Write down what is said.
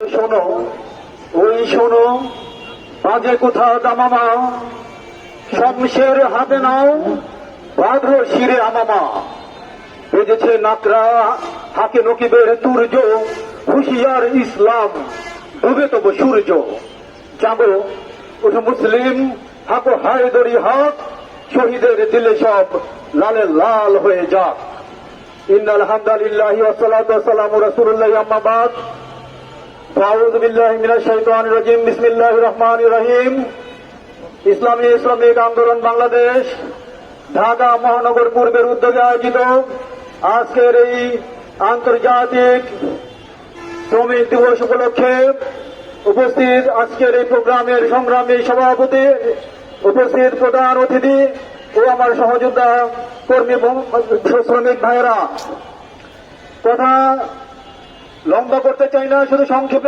শোনো, ওই শোনো, বাজে কোথা দামামা, শমশের হাতে নাও, বাঁধো শিরে আমামা। বেজেছে নাকরা হাকে নকিবের তুর্য, হুশিয়ার ইসলাম, ডুবে তবু সূর্য। জাগো, ওঠো মুসলিম, হাকো হায়দরি হাক, শহীদের দিলে সব লালে লাল হয়ে যাক। ইন্নাল হামদালিল্লাহি ওয়াসসালাতু ওয়াসসালামু রাসূলুল্লাহি আম্মা বাদ। আউযু বিল্লাহি মিনাশ শাইতানির রাজিম। বিসমিল্লাহির রহমানির রহিম। ইসলামিক আন্দোলন বাংলাদেশ ঢাকা মহানগর পূর্বের উদ্যোগে আয়োজিত আজকের এই আন্তর্জাতিক শ্রমিক দিবস উপলক্ষে উপস্থিত আজকের এই প্রোগ্রামের সংগ্রামী সভাপতি, উপস্থিত প্রধান অতিথি ও আমার সহযোদ্ধা কর্মী শ্রমিক ভাইয়েরা, কথা লম্বা করতে চাই না, শুধু সংক্ষেপে